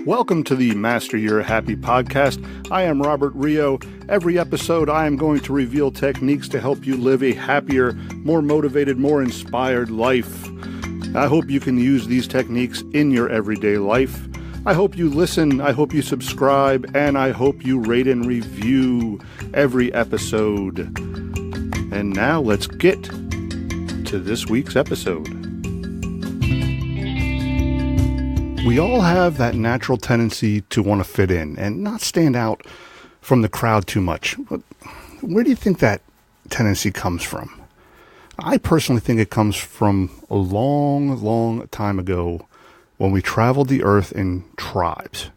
Welcome to the Master Your Happy podcast. I am Robert Rio. Every episode, I am going to reveal techniques to help you live a happier, more motivated, more inspired life. I hope you can use these techniques in your everyday life. I hope you listen, I hope you subscribe, and I hope you rate and review every episode. And now let's get to this week's episode. We all have that natural tendency to want to fit in and not stand out from the crowd too much. But where do you think that tendency comes from? I personally think it comes from a long, long time ago when we traveled the earth in tribes.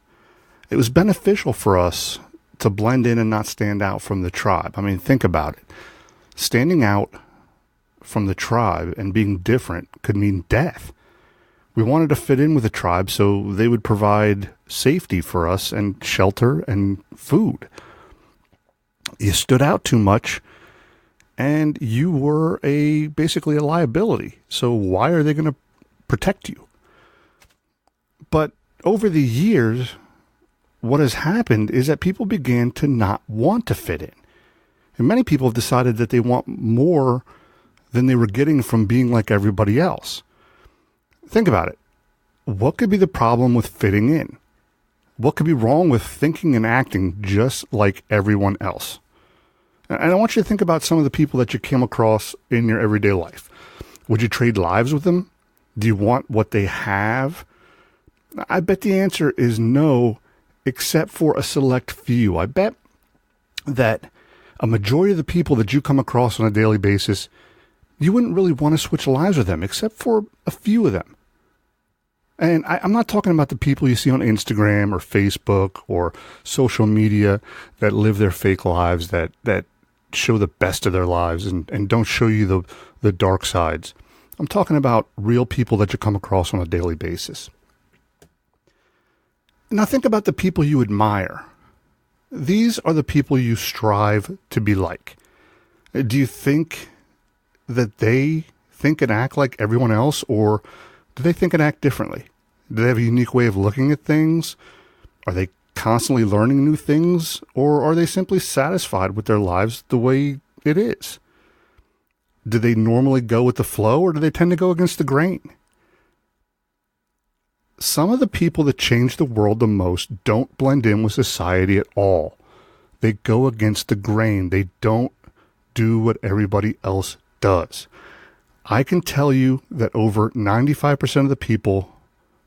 It was beneficial for us to blend in and not stand out from the tribe. I mean, think about it. Standing out from the tribe and being different could mean death. We wanted to fit in with the tribe so they would provide safety for us and shelter and food. You stood out too much and you were basically a liability. So why are they going to protect you? But over the years, what has happened is that people began to not want to fit in. And many people have decided that they want more than they were getting from being like everybody else. Think about it. What could be the problem with fitting in? What could be wrong with thinking and acting just like everyone else? And I want you to think about some of the people that you came across in your everyday life. Would you trade lives with them? Do you want what they have? I bet the answer is no, except for a select few. I bet that a majority of the people that you come across on a daily basis, you wouldn't really want to switch lives with them, except for a few of them. And I'm not talking about the people you see on Instagram or Facebook or social media that live their fake lives, that show the best of their lives and don't show you the dark sides. I'm talking about real people that you come across on a daily basis. Now think about the people you admire. These are the people you strive to be like. Do you think that they think and act like everyone else, or do they think and act differently? Do they have a unique way of looking at things? Are they constantly learning new things, or are they simply satisfied with their lives the way it is? Do they normally go with the flow, or do they tend to go against the grain? Some of the people that change the world the most don't blend in with society at all. They go against the grain. They don't do what everybody else does. I can tell you that over 95% of the people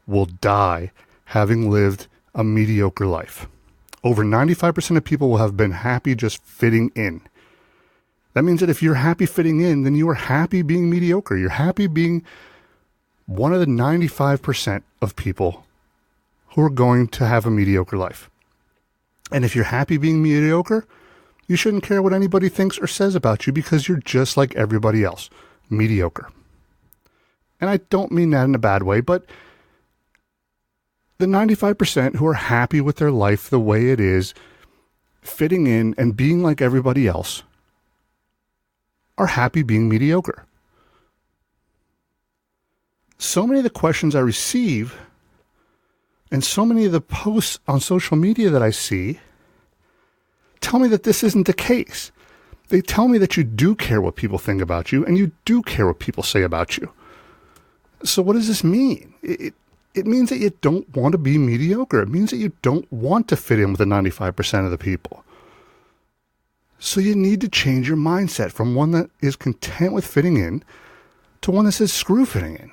will die having lived a mediocre life. Over 95% of people will have been happy just fitting in. That means that if you're happy fitting in, then you are happy being mediocre. You're happy being one of the 95% of people who are going to have a mediocre life. And if you're happy being mediocre, you shouldn't care what anybody thinks or says about you because you're just like everybody else. Mediocre. And I don't mean that in a bad way, but the 95% who are happy with their life the way it is, fitting in and being like everybody else, are happy being mediocre. So many of the questions I receive and so many of the posts on social media that I see tell me that this isn't the case. They tell me that you do care what people think about you and you do care what people say about you. So what does this mean? It means that you don't want to be mediocre. It means that you don't want to fit in with the 95% of the people. So you need to change your mindset from one that is content with fitting in to one that says screw fitting in.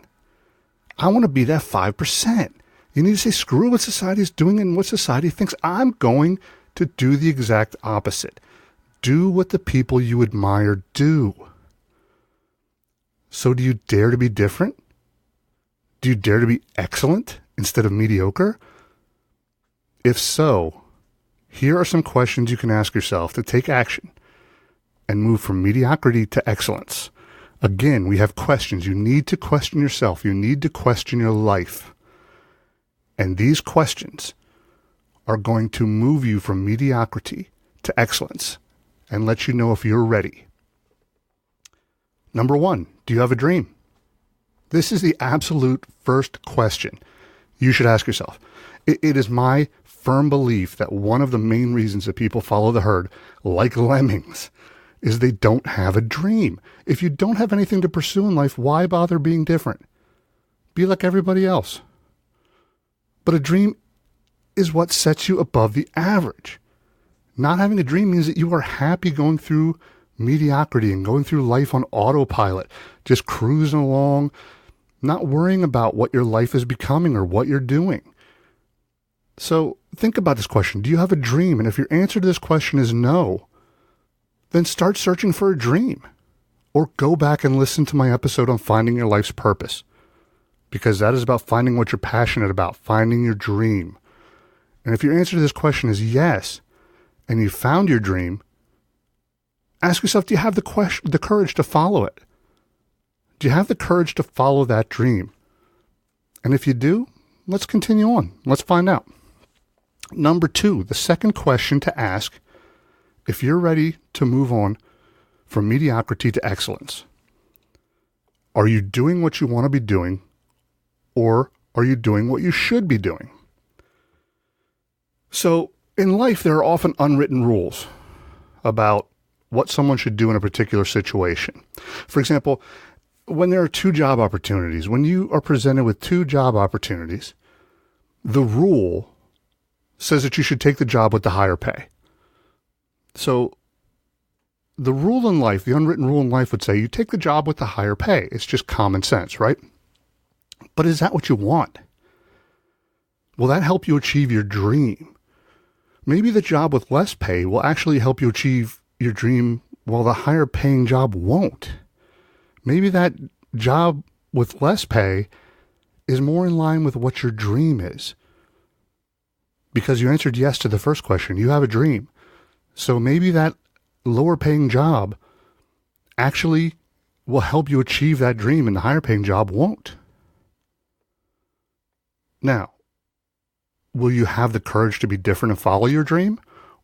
I want to be that 5%. You need to say screw what society is doing and what society thinks. I'm going to do the exact opposite. Do what the people you admire do. So do you dare to be different? Do you dare to be excellent instead of mediocre? If so, here are some questions you can ask yourself to take action and move from mediocrity to excellence. Again, we have questions. You need to question yourself. You need to question your life. And these questions are going to move you from mediocrity to excellence and let you know if you're ready. Number one, do you have a dream? This is the absolute first question you should ask yourself. It is my firm belief that one of the main reasons that people follow the herd, like lemmings, is they don't have a dream. If you don't have anything to pursue in life, why bother being different? Be like everybody else. But a dream is what sets you above the average. Not having a dream means that you are happy going through mediocrity and going through life on autopilot, just cruising along, not worrying about what your life is becoming or what you're doing. So think about this question. Do you have a dream? And if your answer to this question is no, then start searching for a dream. Or go back and listen to my episode on finding your life's purpose. Because that is about finding what you're passionate about, finding your dream. And if your answer to this question is yes, and you found your dream, ask yourself, do you have the courage to follow it? Do you have the courage to follow that dream? And if you do, let's continue on. Let's find out. Number 2, the second question to ask if you're ready to move on from mediocrity to excellence. Are you doing what you want to be doing, or are you doing what you should be doing? So in life, there are often unwritten rules about what someone should do in a particular situation. For example, when there are 2 job opportunities, when you are presented with 2 job opportunities, the rule says that you should take the job with the higher pay. So the rule in life, the unwritten rule in life would say you take the job with the higher pay. It's just common sense, right? But is that what you want? Will that help you achieve your dream? Maybe the job with less pay will actually help you achieve your dream while the higher paying job won't. Maybe that job with less pay is more in line with what your dream is. Because you answered yes to the first question. You have a dream. So maybe that lower paying job actually will help you achieve that dream and the higher paying job won't. Now, will you have the courage to be different and follow your dream?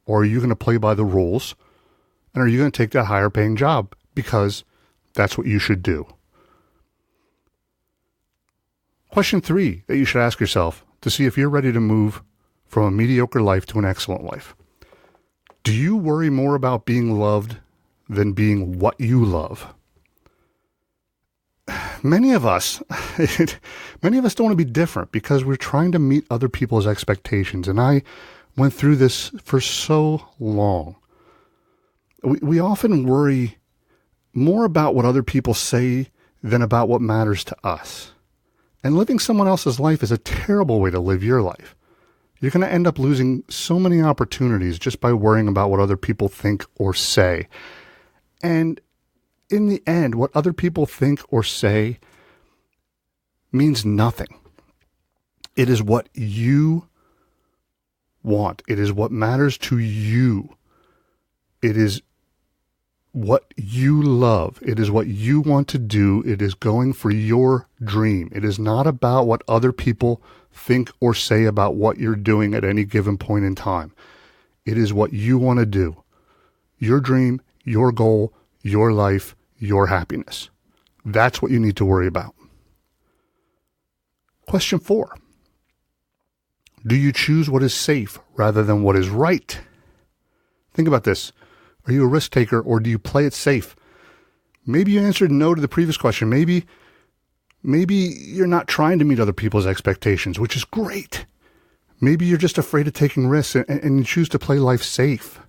Or are you going to play by the rules? And are you going to take that higher paying job because that's what you should do? Question 3 that you should ask yourself to see if you're ready to move from a mediocre life to an excellent life. Do you worry more about being loved than being what you love? Many of us don't want to be different because we're trying to meet other people's expectations. And I went through this for so long. We often worry more about what other people say than about what matters to us. And living someone else's life is a terrible way to live your life. You're going to end up losing so many opportunities just by worrying about what other people think or say. And in the end, what other people think or say means nothing. It is what you want. It is what matters to you. It is what you love. It is what you want to do. It is going for your dream. It is not about what other people think or say about what you're doing at any given point in time. It is what you want to do. Your dream, your goal, your life, your happiness. That's what you need to worry about. Question 4. Do you choose what is safe rather than what is right? Think about this. Are you a risk taker or do you play it safe? Maybe you answered no to the previous question. Maybe you're not trying to meet other people's expectations, which is great. Maybe you're just afraid of taking risks and you choose to play life safe.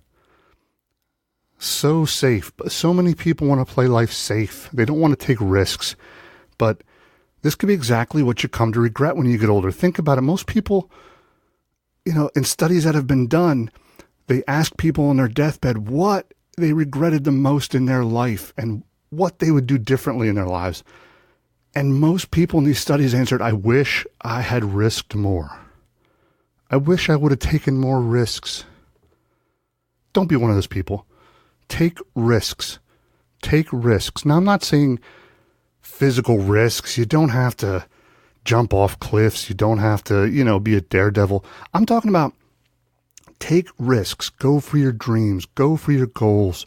So safe. But so many people want to play life safe. They don't want to take risks. But this could be exactly what you come to regret when you get older. Think about it. Most people, in studies that have been done, they ask people on their deathbed what they regretted the most in their life and what they would do differently in their lives. And most people in these studies answered, I wish I had risked more. I wish I would have taken more risks. Don't be one of those people. Take risks. Take risks. Now, I'm not saying physical risks. You don't have to jump off cliffs. You don't have to, be a daredevil. I'm talking about take risks. Go for your dreams. Go for your goals.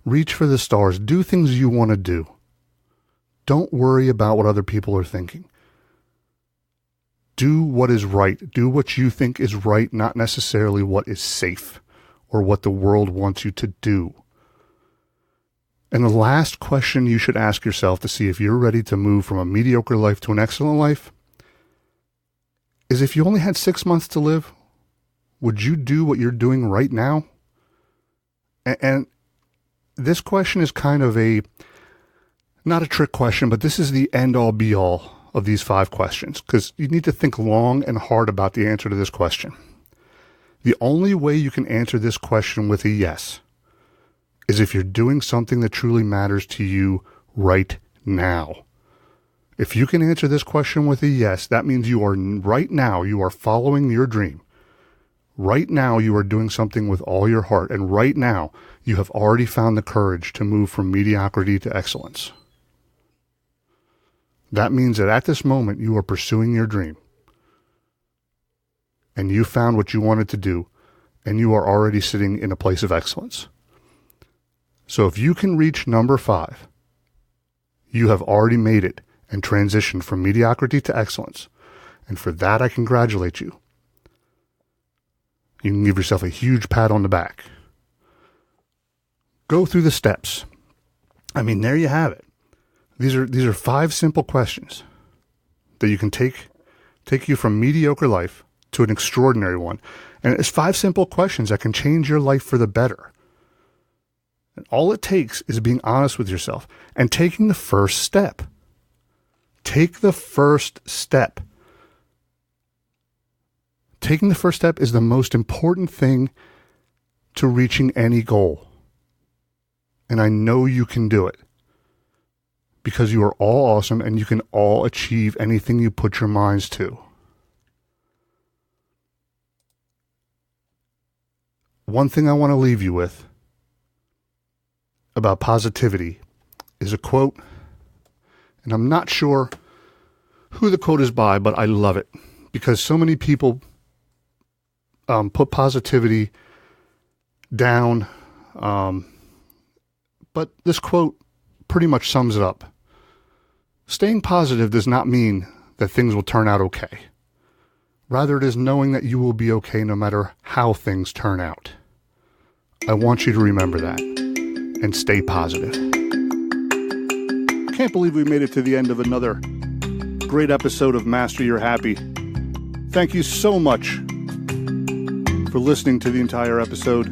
Reach for the stars. Do things you want to do. Don't worry about what other people are thinking. do what is right. Do what you think is right, not necessarily what is safe or what the world wants you to do. And the last question you should ask yourself to see if you're ready to move from a mediocre life to an excellent life is, if you only had 6 months to live, would you do what you're doing right now? And this question is kind of not a trick question, but this is the end-all be-all of these 5 questions, because you need to think long and hard about the answer to this question. The only way you can answer this question with a yes is if you're doing something that truly matters to you right now. If you can answer this question with a yes, that means you are following your dream. Right now, you are doing something with all your heart, and right now, you have already found the courage to move from mediocrity to excellence. That means that at this moment, you are pursuing your dream, and you found what you wanted to do, and you are already sitting in a place of excellence. So if you can reach number 5, you have already made it and transitioned from mediocrity to excellence. And for that, I congratulate you. You can give yourself a huge pat on the back. Go through the steps. I mean, there you have it. These are 5 simple questions that you can take you from mediocre life to an extraordinary one. And it's 5 simple questions that can change your life for the better. And all it takes is being honest with yourself and taking the first step. Take the first step. Taking the first step is the most important thing to reaching any goal. And I know you can do it, because you are all awesome and you can all achieve anything you put your minds to. One thing I want to leave you with about positivity is a quote, and I'm not sure who the quote is by, but I love it, because so many people put positivity down, but this quote pretty much sums it up. Staying positive does not mean that things will turn out okay. Rather, it is knowing that you will be okay no matter how things turn out. I want you to remember that and stay positive. Can't believe we made it to the end of another great episode of Master Your Happy. Thank you so much for listening to the entire episode.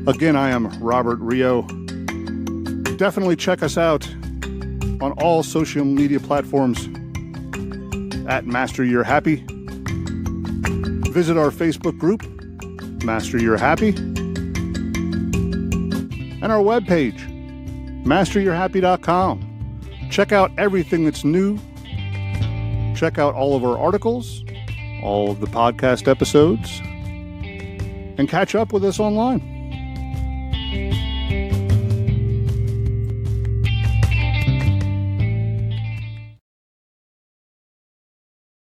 Again, I am Robert Rio. Definitely check us out on all social media platforms at Master Your Happy. Visit our Facebook group, Master Your Happy, and our webpage, masteryourhappy.com. Check out everything that's new. Check out all of our articles, all of the podcast episodes, and catch up with us online.